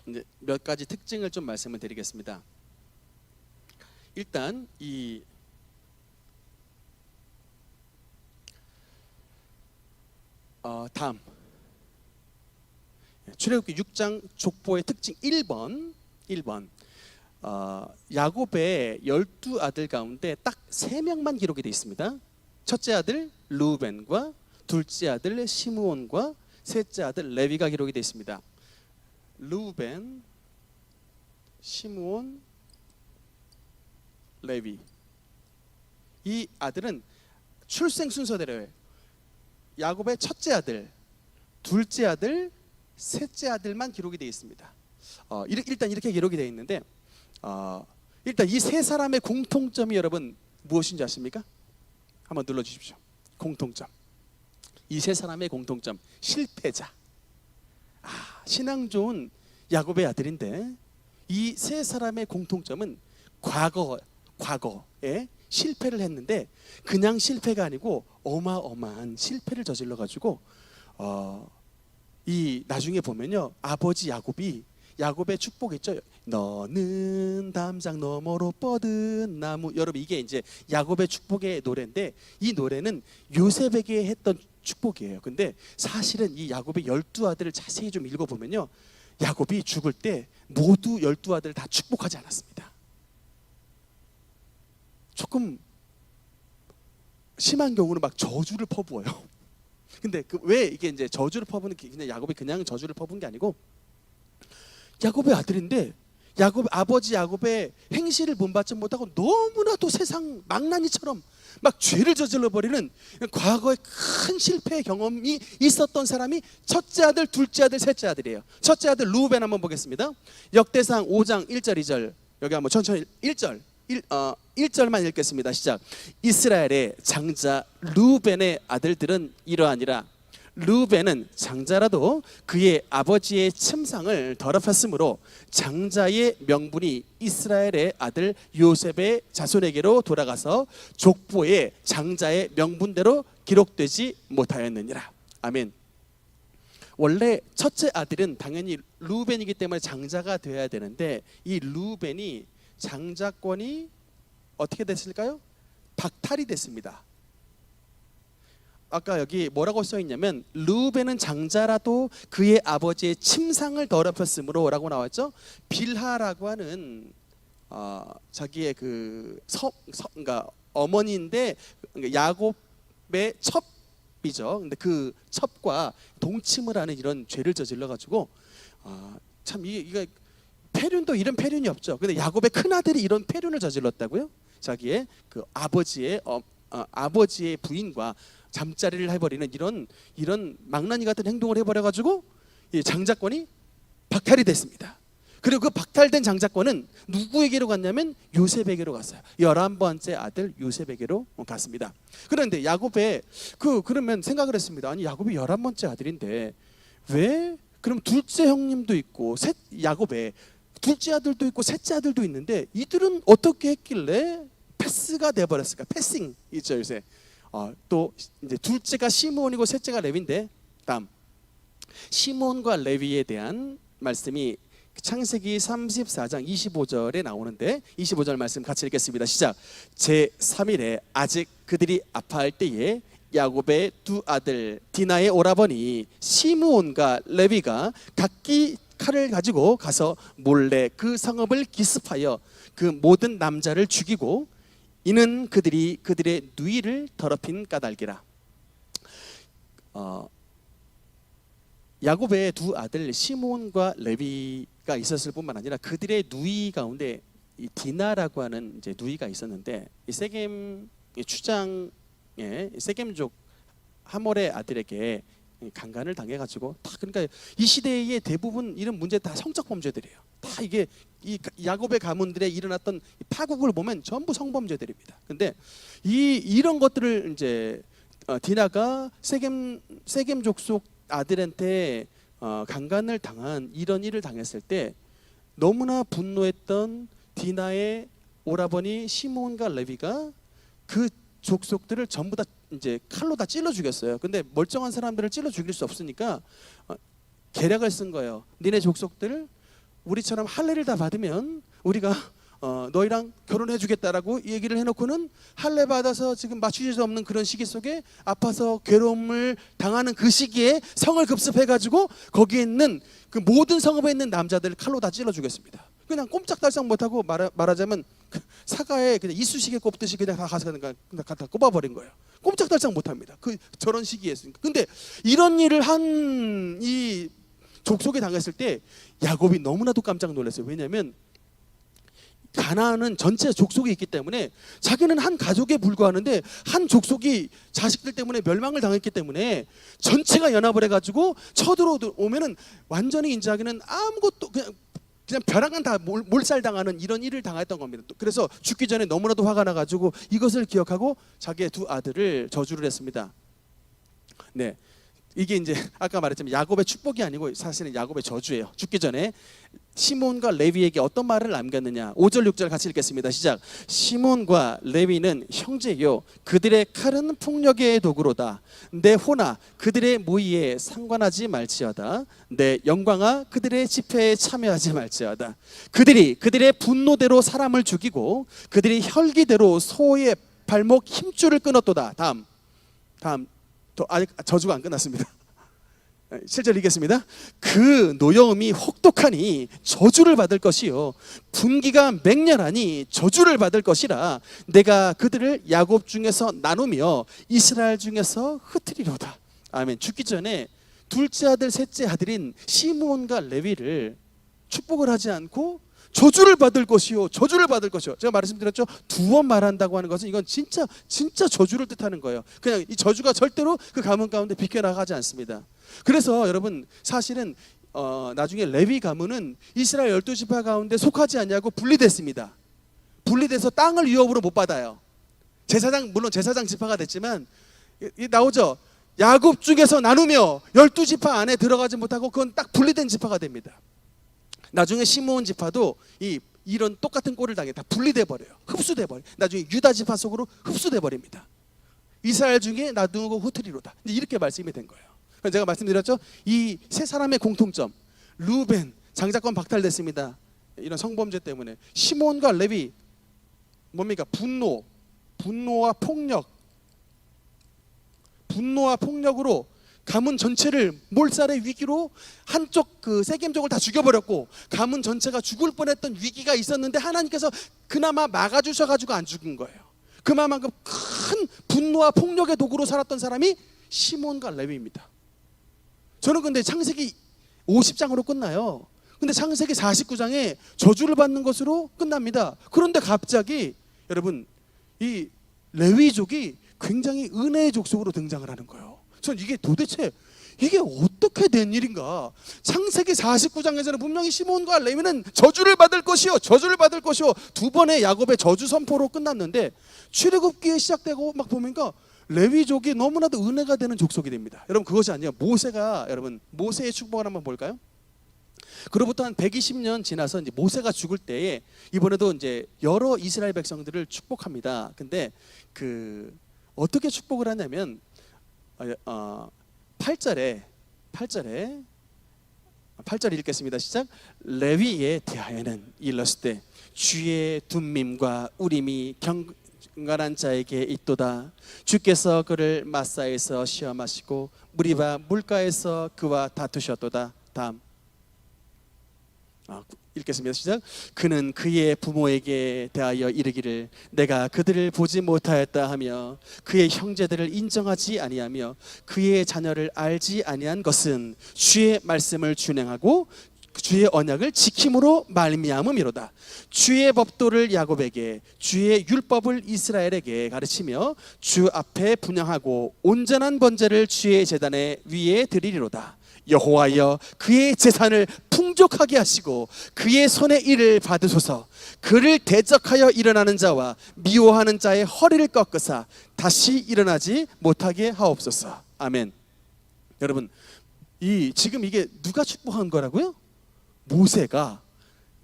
이제 몇 가지 특징을 좀 말씀을 드리겠습니다. 일단 이 다음 출애굽기 6장 족보의 특징 1번 야곱의 12아들 가운데 딱 3명만 기록이 되어 있습니다. 첫째 아들 르우벤과 둘째 아들 시므온과 셋째 아들 레위가 기록이 되어 있습니다. 르우벤, 시므온, 레위. 이 아들은 출생 순서대로 야곱의 첫째 아들, 둘째 아들, 셋째 아들만 기록이 되어 있습니다. 일단 이렇게 기록이 되어 있는데 일단 이 세 사람의 공통점이 여러분 무엇인지 아십니까? 한번 눌러주십시오. 공통점. 이 세 사람의 공통점, 실패자. 신앙 좋은 야곱의 아들인데 이 세 사람의 공통점은 과거에 실패를 했는데 그냥 실패가 아니고 어마어마한 실패를 저질러 가지고 이 나중에 보면요, 아버지 야곱의 축복 있죠. 너는 담장 너머로 뻗은 나무. 여러분 이게 이제 야곱의 축복의 노래인데 이 노래는 요셉에게 했던 축복이에요. 근데 사실은 이 야곱의 12아들을 자세히 좀 읽어보면요, 야곱이 죽을 때 모두 12아들을 다 축복하지 않았습니다. 조금 심한 경우는 막 저주를 퍼부어요. 근데 왜 이게 이제 저주를 퍼부는 게 그냥 야곱이 그냥 저주를 퍼부은 게 아니고 야곱의 아들인데 아버지 야곱의 행실을 본받지 못하고 너무나도 세상 망나니처럼 막 죄를 저질러 버리는 과거의 큰 실패 경험이 있었던 사람이 첫째 아들, 둘째 아들, 셋째 아들이에요. 첫째 아들 르우벤 한번 보겠습니다. 역대상 5장 1절 2절 여기 한번 천천히 1절만 읽겠습니다. 시작. 이스라엘의 장자 르우벤의 아들들은 이러하니라. 르우벤은 장자라도 그의 아버지의 침상을 더럽혔으므로 장자의 명분이 이스라엘의 아들 요셉의 자손에게로 돌아가서 족보에 장자의 명분대로 기록되지 못하였느니라. 아멘. 원래 첫째 아들은 당연히 르우벤이기 때문에 장자가 되어야 되는데 이 르우벤이 장자권이 어떻게 됐을까요? 박탈이 됐습니다. 아까 여기 뭐라고 써 있냐면 르우벤은 장자라도 그의 아버지의 침상을 더럽혔으므로 라고 나왔죠. 빌하라고 하는 자기의 그러니까 어머니인데 야곱의 첩이죠. 근데 그 첩과 동침을 하는 이런 죄를 저질러 가지고 참 이게 패륜도 이런 패륜이 없죠. 근데 야곱의 큰 아들이 이런 패륜을 저질렀다고요? 자기의 그 아버지의 부인과 잠자리를 해버리는 이런 망나니 같은 행동을 해버려가지고 장자권이 박탈이 됐습니다. 그리고 그 박탈된 장자권은 누구에게로 갔냐면 요셉에게로 갔어요. 11번째 아들 요셉에게로 갔습니다. 그런데 야곱의 그러면 생각을 했습니다. 아니 야곱이 11번째 아들인데 왜 그럼 둘째 형님도 있고 야곱의 둘째 아들도 있고 셋째 아들도 있는데 이들은 어떻게 했길래 패스가 돼버렸을까? 패싱 있죠 요새. 또 이제 둘째가 시므온이고 셋째가 레위인데 다음 시므온과 레위에 대한 말씀이 창세기 34장 25절에 나오는데 25절 말씀 같이 읽겠습니다. 시작. 제3일에 아직 그들이 아파할 때에 야곱의 두 아들 디나의 오라버니 시므온과 레위가 각기 칼을 가지고 가서 몰래 그 성읍을 기습하여 그 모든 남자를 죽이고 이는 그들이 그들의 누이를 더럽힌 까닭이라. 야곱의 두 아들 시므온과 레위가 있었을 뿐만 아니라 그들의 누이 가운데 이 디나라고 하는 이제 누이가 있었는데 이 세겜 추장의 세겜족 하몰의 아들에게 강간을 당해가지고 다 그러니까 이 시대의 대부분 이런 문제 다 성적 범죄들이에요. 다 이게 이 야곱의 가문들에 일어났던 파국을 보면 전부 성범죄들입니다. 근데 이런 것들을 이제 디나가 세겜 족속 아들한테 강간을 당한 이런 일을 당했을 때 너무나 분노했던 디나의 오라버니 시므온과 레위가 그 족속들을 전부 다 이제 칼로 다 찔러 죽였어요. 근데 멀쩡한 사람들을 찔러 죽일 수 없으니까 계략을 쓴 거예요. 니네 족속들 우리처럼 할례를 다 받으면 우리가 너희랑 결혼해주겠다라고 얘기를 해놓고는 할례 받아서 지금 맞추질 수 없는 그런 시기 속에 아파서 괴로움을 당하는 그 시기에 성을 급습해가지고 거기에 있는 그 모든 성읍에 있는 남자들을 칼로 다 찔러주겠습니다. 그냥 꼼짝달싹 못하고 말하자면 사과에 그냥 이쑤시개 꼽듯이 그냥 다 가서 그냥 갖다 꼽아버린 거예요. 꼼짝달싹 못합니다. 저런 시기였으니까. 근데 이런 일을 한 이 족속에 당했을 때 야곱이 너무나도 깜짝 놀랐어요. 왜냐하면 가나안은 전체 족속이 있기 때문에 자기는 한 가족에 불과하는데 한 족속이 자식들 때문에 멸망을 당했기 때문에 전체가 연합을 해가지고 쳐들어오면은 완전히 인자하기는 아무것도 그냥 벼랑간 다 몰살당하는 이런 일을 당했던 겁니다. 그래서 죽기 전에 너무나도 화가 나가지고 이것을 기억하고 자기의 두 아들을 저주를 했습니다. 네, 이게 이제 아까 말했지만 야곱의 축복이 아니고 사실은 야곱의 저주예요. 죽기 전에 시몬과 레위에게 어떤 말을 남겼느냐. 5절 6절 같이 읽겠습니다. 시작. 시몬과 레위는 형제요 그들의 칼은 폭력의 도구로다. 내 호나 그들의 모의에 상관하지 말지어다. 내 영광아 그들의 집회에 참여하지 말지어다. 그들이 그들의 분노대로 사람을 죽이고 그들이 혈기대로 소의 발목 힘줄을 끊었도다. 다음 아직 저주가 안 끝났습니다. 7절 읽겠습니다. 그 노여움이 혹독하니 저주를 받을 것이요 분기가 맹렬하니 저주를 받을 것이라. 내가 그들을 야곱 중에서 나누며 이스라엘 중에서 흩으리로다. 아멘. 죽기 전에 둘째 아들 셋째 아들인 시므온과 레위를 축복을 하지 않고 저주를 받을 것이요 저주를 받을 것이요. 제가 말씀드렸죠. 두 번 말한다고 하는 것은 이건 진짜 저주를 뜻하는 거예요. 그냥 이 저주가 절대로 그 가문 가운데 비껴나가지 않습니다. 그래서 여러분 사실은 나중에 레위 가문은 이스라엘 12지파 가운데 속하지 않냐고 분리됐습니다. 분리돼서 땅을 유업으로 못 받아요. 물론 제사장 지파가 됐지만 나오죠. 야곱 중에서 나누며 12지파 안에 들어가지 못하고 그건 딱 분리된 지파가 됩니다. 나중에 시므온 지파도 이런 똑같은 꼴을 당해 다 분리돼 버려요. 흡수돼 버려. 나중에 유다 지파 속으로 흡수돼 버립니다. 이스라엘 중에 나누고 흩으리로다. 이렇게 말씀이 된 거예요. 제가 말씀드렸죠. 이 세 사람의 공통점. 루벤 장자권 박탈됐습니다. 이런 성범죄 때문에. 시몬과 레위 뭡니까? 분노와 폭력으로 가문 전체를 몰살의 위기로 한쪽 그 세겜족을 다 죽여버렸고 가문 전체가 죽을 뻔했던 위기가 있었는데 하나님께서 그나마 막아주셔가지고 안 죽은 거예요. 그만큼 큰 분노와 폭력의 도구로 살았던 사람이 시몬과 레위입니다. 저는 근데 창세기 50장으로 끝나요. 근데 창세기 49장에 저주를 받는 것으로 끝납니다. 그런데 갑자기 여러분 이 레위족이 굉장히 은혜의 족속으로 등장을 하는 거예요. 전 이게 도대체 이게 어떻게 된 일인가. 창세기 49장에서는 분명히 시몬과 레위는 저주를 받을 것이요 두 번의 야곱의 저주 선포로 끝났는데 출애굽기에 시작되고 막 보니까 레위족이 너무나도 은혜가 되는 족속이 됩니다. 여러분 그것이 아니에요. 모세의 축복을 한번 볼까요? 그로부터 한 120년 지나서 이제 모세가 죽을 때에 이번에도 이제 여러 이스라엘 백성들을 축복합니다. 근데 어떻게 축복을 하냐면 8절에 8절 읽겠습니다. 시작. 레위에 대하여는 일렀을 주의 둠밈과 우림이 경건한 자에게 있도다. 주께서 그를 마사에서 시험하시고 무리바 물가에서 그와 다투셨도다. 다음 읽겠습니다. 시작. 그는 그의 부모에게 대하여 이르기를 내가 그들을 보지 못하였다 하며 그의 형제들을 인정하지 아니하며 그의 자녀를 알지 아니한 것은 주의 말씀을 준행하고 주의 언약을 지킴으로 말미암음이로다. 주의 법도를 야곱에게 주의 율법을 이스라엘에게 가르치며 주 앞에 분향하고 온전한 번제를 주의 제단에 위에 드리리로다. 여호와여 그의 재산을 풍족하게 하시고 그의 손의 일을 받으소서. 그를 대적하여 일어나는 자와 미워하는 자의 허리를 꺾으사 다시 일어나지 못하게 하옵소서. 아멘. 여러분 지금 이게 누가 축복한 거라고요? 모세가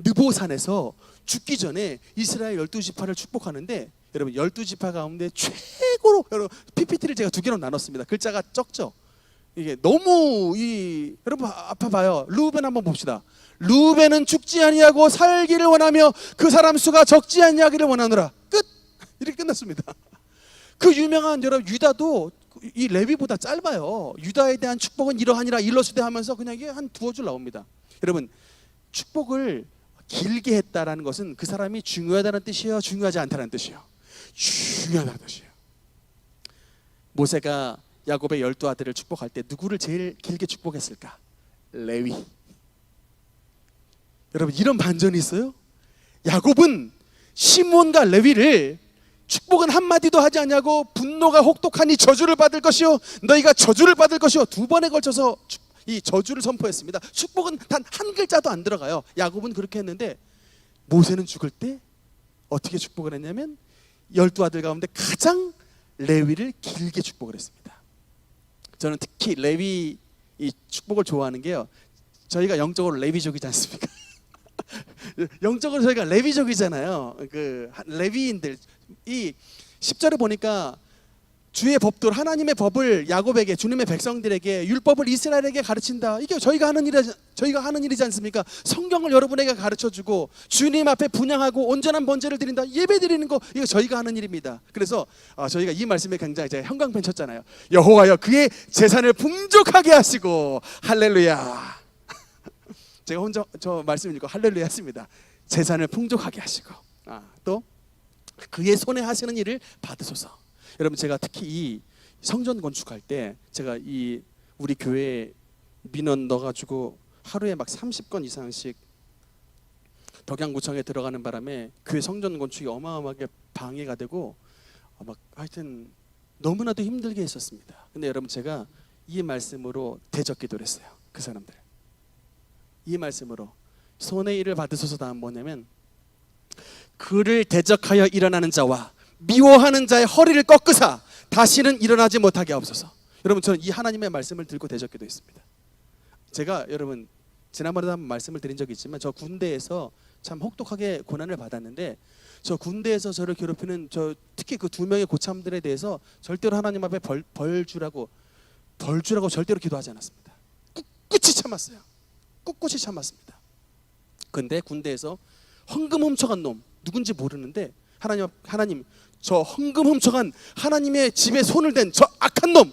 느보산에서 죽기 전에 이스라엘 12지파를 축복하는데 여러분 12지파 가운데 최고로 여러분 PPT를 제가 두 개로 나눴습니다. 글자가 적죠? 이게 너무 여러분 아파봐요. 르우벤 한번 봅시다. 르우벤은 죽지 아니하고 살기를 원하며 그 사람 수가 적지 아니하기를 원하노라. 끝. 이렇게 끝났습니다. 그 유명한 여러분 유다도 이 레위보다 짧아요. 유다에 대한 축복은 이러하니라 일러스되 하면서 그냥 이게 한 두어 줄 나옵니다. 여러분 축복을 길게 했다라는 것은 그 사람이 중요하다는 뜻이에요, 중요하지 않다는 뜻이에요? 중요하다는 뜻이에요. 모세가 야곱의 12아들을 축복할 때 누구를 제일 길게 축복했을까? 레위. 여러분 이런 반전이 있어요. 야곱은 시몬과 레위를 축복은 한마디도 하지 않냐고 분노가 혹독하니 저주를 받을 것이요 너희가 저주를 받을 것이요 두 번에 걸쳐서 이 저주를 선포했습니다. 축복은 단 한 글자도 안 들어가요. 야곱은 그렇게 했는데 모세는 죽을 때 어떻게 축복을 했냐면 12아들 가운데 가장 레위를 길게 축복을 했습니다. 저는 특히 레위 이 축복을 좋아하는 게요, 저희가 영적으로 레위족이지 않습니까? 영적으로 저희가 레위족이잖아요. 그 레위인들 이 10절에 보니까 주의 법도 하나님의 법을 야곱에게, 주님의 백성들에게, 율법을 이스라엘에게 가르친다. 이게 저희가 하는 일이지 않습니까? 성경을 여러분에게 가르쳐주고 주님 앞에 분향하고 온전한 번제를 드린다, 예배 드리는 거, 이거 저희가 하는 일입니다. 그래서 저희가 이 말씀에 굉장히 제가 형광펜 쳤잖아요. 여호와여 그의 재산을 풍족하게 하시고 할렐루야. 제가 혼자 저 말씀 읽고 할렐루야 했습니다. 재산을 풍족하게 하시고 또 그의 손에 하시는 일을 받으소서. 여러분 제가 특히 이 성전 건축할 때 제가 이 우리 교회 민원 넣어가지고 하루에 막 30건 이상씩 덕양구청에 들어가는 바람에 교회 성전 건축이 어마어마하게 방해가 되고 막 하여튼 너무나도 힘들게 했었습니다. 근데 여러분 제가 이 말씀으로 대적기도를 했어요. 그 사람들 이 말씀으로 손의 일을 받으소서. 다음 뭐냐면 그를 대적하여 일어나는 자와 미워하는 자의 허리를 꺾으사 다시는 일어나지 못하게 하옵소서. 여러분 저는 이 하나님의 말씀을 들고 대적기도 했습니다. 제가 여러분 지난번에도 한번 말씀을 드린 적이 있지만 저 군대에서 참 혹독하게 고난을 받았는데 저 군대에서 저를 괴롭히는 저 특히 그 두 명의 고참들에 대해서 절대로 하나님 앞에 벌 주라고 절대로 기도하지 않았습니다. 꿋꿋이 참았어요. 꿋꿋이 참았습니다. 근데 군대에서 헌금 훔쳐간 놈 누군지 모르는데 하나님 저 헌금 훔쳐간 하나님의 집에 손을 댄 저 악한 놈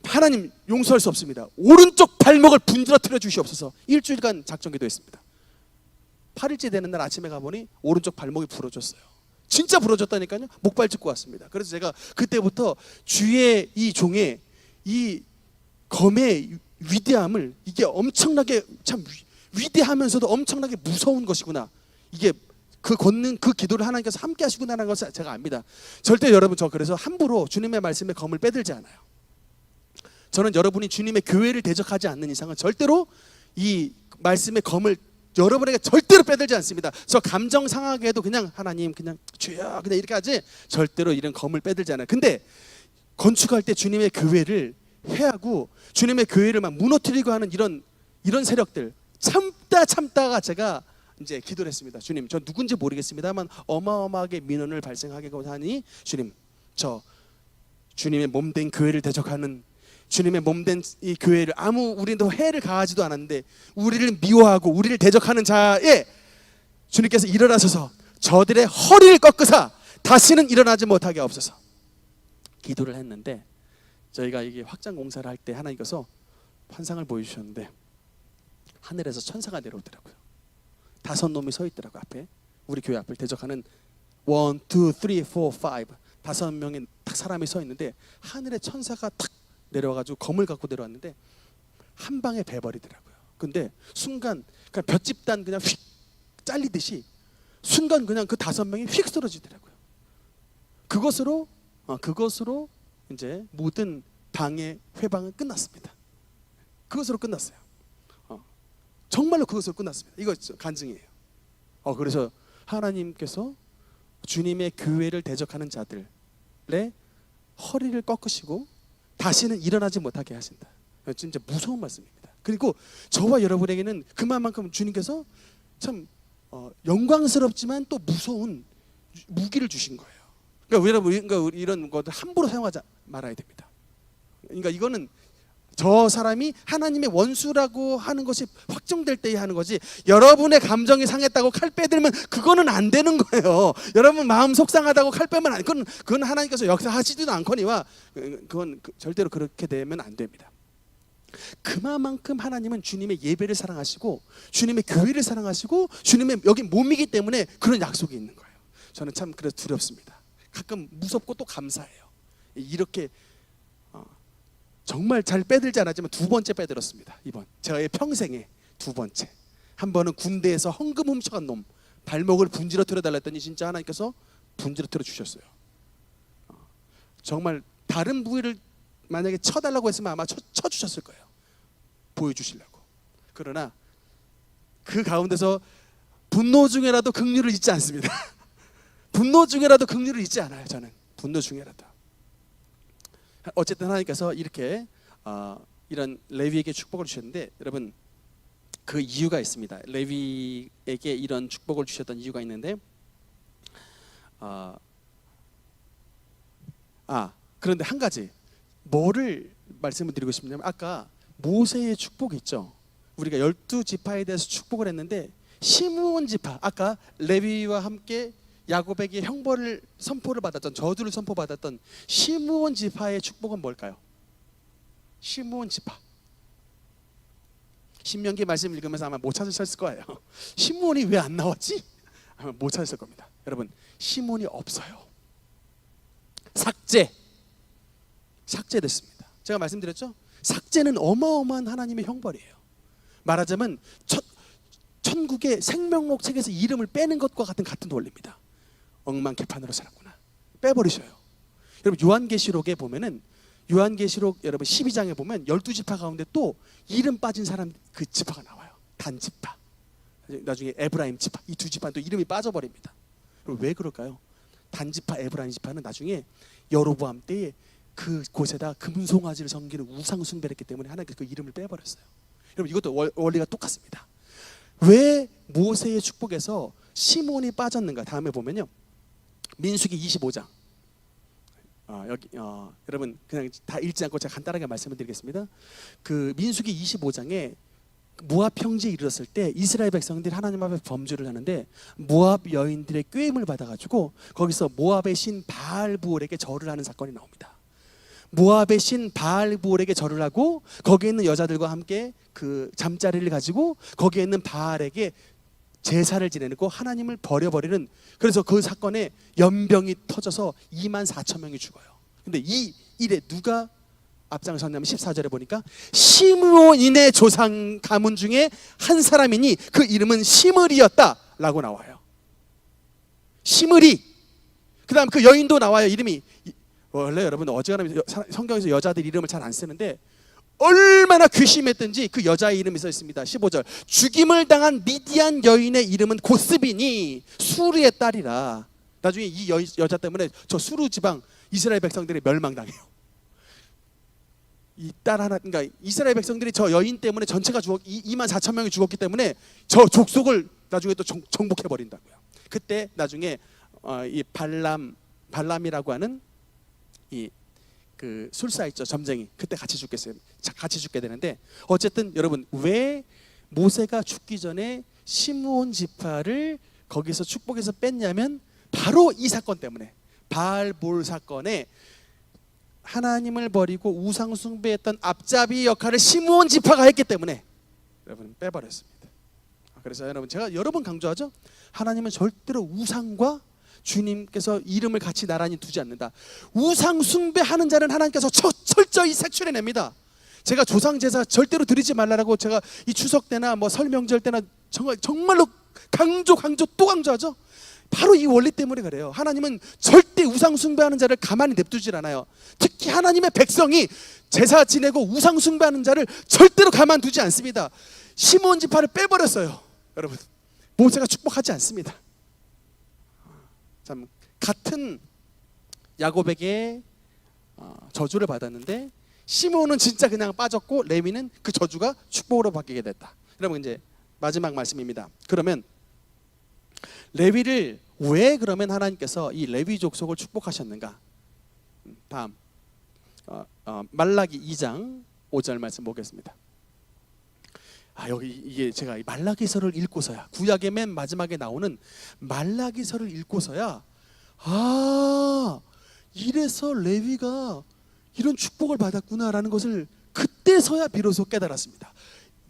하나님 용서할 수 없습니다. 오른쪽 발목을 분들어뜨려 주시옵소서. 일주일간 작정기도했습니다. 8일째 되는 날 아침에 가보니 오른쪽 발목이 부러졌어요. 진짜 부러졌다니까요. 목발 짚고 왔습니다. 그래서 제가 그때부터 주의 이 종의 이 검의 위대함을, 이게 엄청나게 참 위대하면서도 엄청나게 무서운 것이구나, 이게 그 걷는 그 기도를 하나님께서 함께 하시구나라는 것을 제가 압니다. 절대 여러분 저 그래서 함부로 주님의 말씀에 검을 빼들지 않아요. 저는 여러분이 주님의 교회를 대적하지 않는 이상은 절대로 이 말씀의 검을 여러분에게 절대로 빼들지 않습니다. 저 감정 상하게도 그냥 하나님 그냥 주여 그냥 이렇게 하지 절대로 이런 검을 빼들지 않아요. 근데 건축할 때 주님의 교회를 해하고 주님의 교회를 막 무너뜨리고 하는 이런 세력들 참다가 제가 이제 기도를 했습니다. 주님 저 누군지 모르겠습니다만 어마어마하게 민원을 발생하게 하니 주님 저 주님의 몸된 교회를 대적하는, 주님의 몸된 이 교회를 우리도 해를 가하지도 않았는데 우리를 미워하고 우리를 대적하는 자에 주님께서 일어나셔서 저들의 허리를 꺾으사 다시는 일어나지 못하게 하옵소서. 기도를 했는데 저희가 이게 확장 공사를 할 때 하나님께서 환상을 보여주셨는데 하늘에서 천사가 내려오더라고요. 5놈이 서 있더라고요. 앞에 우리 교회 앞을 대적하는 1, 2, 3, 4, 5 5명의 딱 사람이 서 있는데 하늘에 천사가 탁 내려와가지고 검을 갖고 내려왔는데 한 방에 베버리더라고요. 근데 순간 그냥 볏짚단 그냥 휙 잘리듯이 순간 그냥 그 5명이 휙 쓰러지더라고요. 그것으로 이제 모든 방해 회방은 끝났습니다. 그것으로 끝났어요. 정말로 그것으로 끝났습니다. 이거 간증이에요. 그래서 하나님께서 주님의 교회를 대적하는 자들의 허리를 꺾으시고 다시는 일어나지 못하게 하신다. 진짜 무서운 말씀입니다. 그리고 저와 여러분에게는 그만큼 주님께서 참 영광스럽지만 또 무서운 무기를 주신 거예요. 그러니까 이런 것들 함부로 사용하지 말아야 됩니다. 그러니까 이거는 저 사람이 하나님의 원수라고 하는 것이 확정될 때에 하는 거지, 여러분의 감정이 상했다고 칼 빼들면 그거는 안 되는 거예요. 여러분 마음 속상하다고 칼 빼면 안, 그건 하나님께서 역사하시지도 않거니와 그건 절대로 그렇게 되면 안 됩니다. 그만큼 하나님은 주님의 예배를 사랑하시고 주님의 교회를 사랑하시고 주님의 여기 몸이기 때문에 그런 약속이 있는 거예요. 저는 참 그래서 두렵습니다. 가끔 무섭고 또 감사해요. 이렇게 정말 잘 빼들지 않았지만 두 번째 빼들었습니다. 이번 저의 평생에 두 번째. 한 번은 군대에서 헌금 훔쳐간 놈 발목을 분지러뜨려 달라 했더니 진짜 하나님께서 분지러뜨려 주셨어요. 정말 다른 부위를 만약에 쳐달라고 했으면 아마 쳐주셨을 거예요. 보여주시려고. 그러나 그 가운데서 분노 중에라도 긍휼을 잊지 않습니다. 분노 중에라도 긍휼을 잊지 않아요. 저는 분노 중에라도. 어쨌든 하나님께서 이렇게 이런 레위에게 축복을 주셨는데, 여러분 그 이유가 있습니다. 레위에게 이런 축복을 주셨던 이유가 있는데, 그런데 한 가지 뭐를 말씀을 드리고 싶냐면, 아까 모세의 축복이 있죠. 우리가 12지파에 대해서 축복을 했는데 시므온 지파, 아까 레위와 함께 야곱에게 형벌을 선포를 받았던, 저주를 선포받았던 시므온 지파의 축복은 뭘까요? 시므온 지파. 신명기 말씀 읽으면서 아마 못 찾으셨을 거예요. 시므온이 왜 안 나왔지? 아마 못 찾으실 겁니다. 여러분 시므온이 없어요. 삭제됐습니다. 제가 말씀드렸죠? 삭제는 어마어마한 하나님의 형벌이에요. 말하자면 천국의 생명록 책에서 이름을 빼는 것과 같은 논리입니다. 억만개판으로 살았구나, 빼버리셔요. 여러분 요한계시록에 보면은, 요한계시록 여러분 12장에 보면 12지파 가운데 또 이름 빠진 사람 그 지파가 나와요. 단지파, 나중에 에브라임 지파, 이 두 지파는 또 이름이 빠져버립니다. 왜 그럴까요? 단지파 에브라임 지파는 나중에 여로보암 때에 그 곳에다 금송아지를 섬기는 우상 숭배를 했기 때문에 하나님께서 그 이름을 빼버렸어요. 여러분 이것도 원리가 똑같습니다. 왜 모세의 축복에서 시몬이 빠졌는가? 다음에 보면요, 민수기 25장. 여러분 그냥 다 읽지 않고 제가 간단하게 말씀을 드리겠습니다. 그 민수기 25장에 모압 평지에 이르렀을 때 이스라엘 백성들이 하나님 앞에 범죄를 하는데, 모압 여인들의 꾀임을 받아가지고 거기서 모압의 신 바알부올에게 절을 하는 사건이 나옵니다. 모압의 신 바알부올에게 절을 하고 거기에 있는 여자들과 함께 그 잠자리를 가지고 거기에 있는 바알에게 제사를 지내고 하나님을 버려버리는, 그래서 그 사건에 연병이 터져서 24,000명이 죽어요. 근데 이 일에 누가 앞장섰냐면 14절에 보니까 시므온인의 조상 가문 중에 한 사람이니 그 이름은 시므리였다 라고 나와요. 시므리. 그 다음 그 여인도 나와요. 이름이, 원래 여러분 어지간하면 성경에서 여자들 이름을 잘 안 쓰는데 얼마나 귀심했든지 그 여자의 이름이 써 있습니다. 15절, 죽임을 당한 미디안 여인의 이름은 고스비니 수르의 딸이라. 나중에 이 여자 때문에 저 수르 지방 이스라엘 백성들이 멸망당해요. 이 딸 하나, 그러니까 이스라엘 백성들이 저 여인 때문에 전체가 24,000명이 죽었기 때문에 저 족속을 나중에 또 정복해 버린다고요. 그때 나중에 이 발람이라고 하는 이 그 술사 있죠, 점쟁이, 그때 같이 죽게 되는데, 어쨌든 여러분 왜 모세가 죽기 전에 시므온 지파를 거기서 축복해서 뺐냐면 바로 이 사건 때문에, 바알볼 사건에 하나님을 버리고 우상 숭배했던 앞잡이 역할을 시므온 지파가 했기 때문에 여러분 빼버렸습니다. 그래서 여러분 제가 여러 번 강조하죠. 하나님은 절대로 우상과 주님께서 이름을 같이 나란히 두지 않는다. 우상 숭배하는 자는 하나님께서 철저히 색출해냅니다. 제가 조상 제사 절대로 드리지 말라고 제가 이 추석 때나 뭐 설 명절 때나 정말로 강조 또 강조하죠. 바로 이 원리 때문에 그래요. 하나님은 절대 우상 숭배하는 자를 가만히 냅두질 않아요. 특히 하나님의 백성이 제사 지내고 우상 숭배하는 자를 절대로 가만두지 않습니다. 시므온 지파를 빼버렸어요. 여러분 모세가 축복하지 않습니다. 참 같은 야곱에게 저주를 받았는데 시므온은 진짜 그냥 빠졌고 레위는 그 저주가 축복으로 바뀌게 됐다. 여러분 이제 마지막 말씀입니다. 그러면 레위를 왜 그러면 하나님께서 이 레위 족속을 축복하셨는가? 다음 말라기 2장 5절 말씀 보겠습니다. 여기 이게 제가 말라기서를 읽고서야, 구약의 맨 마지막에 나오는 말라기서를 읽고서야 이래서 레위가 이런 축복을 받았구나라는 것을 그때서야 비로소 깨달았습니다.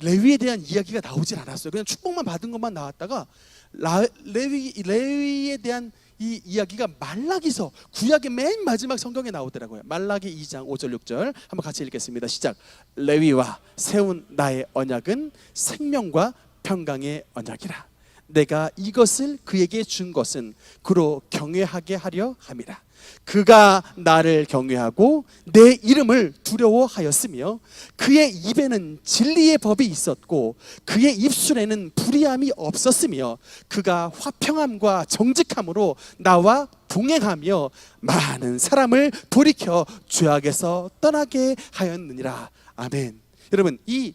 레위에 대한 이야기가 나오질 않았어요. 그냥 축복만 받은 것만 나왔다가 레위에 대한 이 이야기가 말라기서, 구약의 맨 마지막 성경에 나오더라고요. 말라기 2장 5절 6절 한번 같이 읽겠습니다. 시작. 레위와 세운 나의 언약은 생명과 평강의 언약이라. 내가 이것을 그에게 준 것은 그로 경외하게 하려 함이라. 그가 나를 경외하고 내 이름을 두려워하였으며 그의 입에는 진리의 법이 있었고 그의 입술에는 불의함이 없었으며 그가 화평함과 정직함으로 나와 동행하며 많은 사람을 돌이켜 죄악에서 떠나게 하였느니라. 아멘. 여러분, 이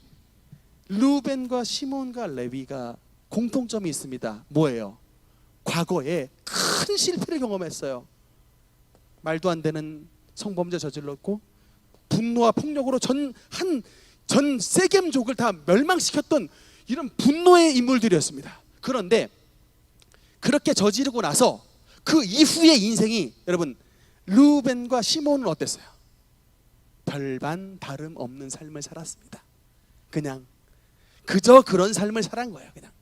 루벤과 시몬과 레위가 공통점이 있습니다. 뭐예요? 과거에 큰 실패를 경험했어요. 말도 안 되는 성범죄 저질렀고 분노와 폭력으로 전 세겜족을 다 멸망시켰던 이런 분노의 인물들이었습니다. 그런데 그렇게 저지르고 나서 그 이후의 인생이, 여러분, 루벤과 시몬은 어땠어요? 별반 다름 없는 삶을 살았습니다. 그냥 그저 그런 삶을 살은 거예요. 그냥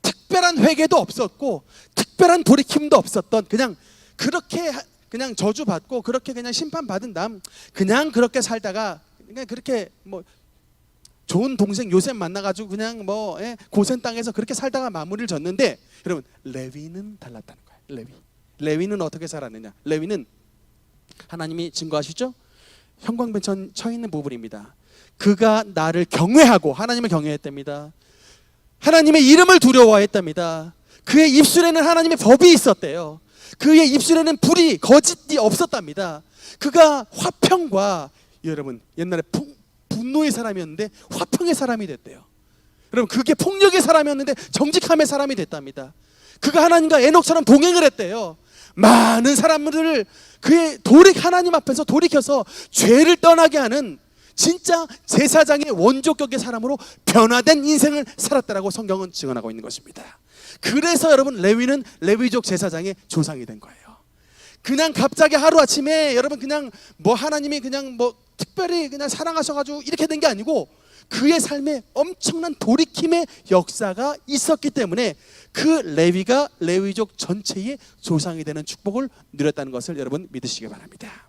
특별한 회개도 없었고 특별한 돌이킴도 없었던, 그냥 그렇게 그냥 저주받고 그렇게 그냥 심판받은 다음 그냥 그렇게 살다가 그냥 그렇게 뭐 좋은 동생 요셉 만나가지고 그냥 뭐 고센 땅에서 그렇게 살다가 마무리를 졌는데, 여러분, 레위는 달랐다는 거예요. 레위는 어떻게 살았느냐? 레위는 하나님이 증거하시죠? 형광펜 쳐 있는 부분입니다. 그가 나를 경외하고, 하나님을 경외했답니다. 하나님의 이름을 두려워했답니다. 그의 입술에는 하나님의 법이 있었대요. 그의 입술에는 불이, 거짓이 없었답니다. 그가 화평과, 여러분, 옛날에 분노의 사람이었는데 화평의 사람이 됐대요. 여러분, 그게 폭력의 사람이었는데 정직함의 사람이 됐답니다. 그가 하나님과 에녹처럼 동행을 했대요. 많은 사람들을 그의 하나님 앞에서 돌이켜서 죄를 떠나게 하는 진짜 제사장의 원조격의 사람으로 변화된 인생을 살았다라고 성경은 증언하고 있는 것입니다. 그래서 여러분, 레위는 레위족 제사장의 조상이 된 거예요. 그냥 갑자기 하루아침에 여러분 그냥 뭐 하나님이 그냥 뭐 특별히 그냥 사랑하셔가지고 이렇게 된 게 아니고 그의 삶에 엄청난 돌이킴의 역사가 있었기 때문에 그 레위가 레위족 전체의 조상이 되는 축복을 누렸다는 것을 여러분 믿으시기 바랍니다.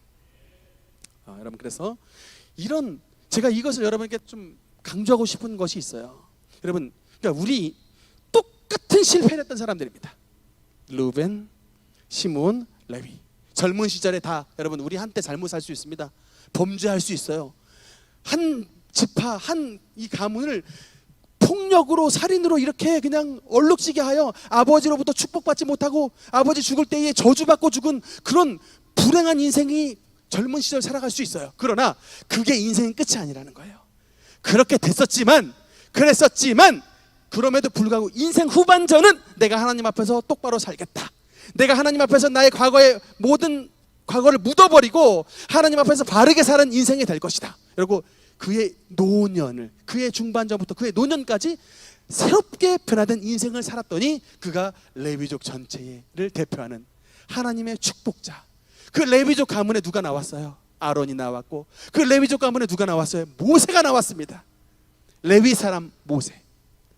여러분, 그래서 이런, 제가 이것을 여러분께 좀 강조하고 싶은 것이 있어요. 여러분, 그러니까 우리 똑같은 실패를 했던 사람들입니다. 루벤, 시몬, 레위. 젊은 시절에 다 여러분 우리 한때 잘못 살 수 있습니다. 범죄할 수 있어요. 한 지파, 한 이 가문을 폭력으로, 살인으로 이렇게 그냥 얼룩지게 하여 아버지로부터 축복받지 못하고 아버지 죽을 때에 저주받고 죽은 그런 불행한 인생이 젊은 시절 살아갈 수 있어요. 그러나 그게 인생의 끝이 아니라는 거예요. 그렇게 그랬었지만 그럼에도 불구하고 인생 후반전은 내가 하나님 앞에서 똑바로 살겠다. 내가 하나님 앞에서 나의 과거의 모든 과거를 묻어버리고 하나님 앞에서 바르게 사는 인생이 될 것이다. 그리고 그의 노년을, 그의 중반전부터 그의 노년까지 새롭게 변화된 인생을 살았더니 그가 레위족 전체를 대표하는 하나님의 축복자. 그 레위족 가문에 누가 나왔어요? 아론이 나왔고, 그 레위족 가문에 누가 나왔어요? 모세가 나왔습니다. 레위 사람 모세,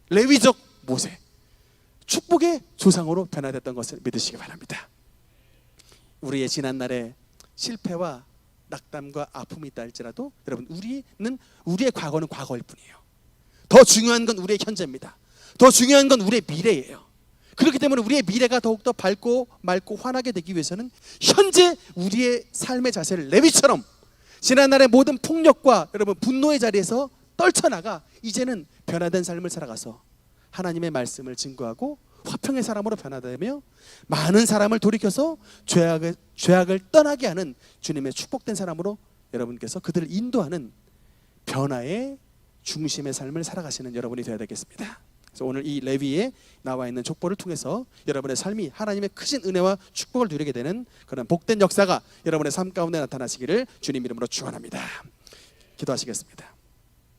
레위족 모세, 축복의 조상으로 변화됐던 것을 믿으시기 바랍니다. 우리의 지난날의 실패와 낙담과 아픔이 있다 할지라도 여러분, 우리의 과거는 과거일 뿐이에요. 더 중요한 건 우리의 현재입니다. 더 중요한 건 우리의 미래예요. 그렇기 때문에 우리의 미래가 더욱더 밝고 맑고 환하게 되기 위해서는 현재 우리의 삶의 자세를 레위처럼 지난날의 모든 폭력과 여러분 분노의 자리에서 떨쳐나가 이제는 변화된 삶을 살아가서 하나님의 말씀을 증거하고 화평의 사람으로 변화되며 많은 사람을 돌이켜서 죄악을 떠나게 하는 주님의 축복된 사람으로 여러분께서 그들을 인도하는 변화의 중심의 삶을 살아가시는 여러분이 되어야 되겠습니다. 그래서 오늘 이 레위에 나와 있는 족보를 통해서 여러분의 삶이 하나님의 크신 은혜와 축복을 누리게 되는 그런 복된 역사가 여러분의 삶 가운데 나타나시기를 주님 이름으로 축원합니다. 기도하시겠습니다.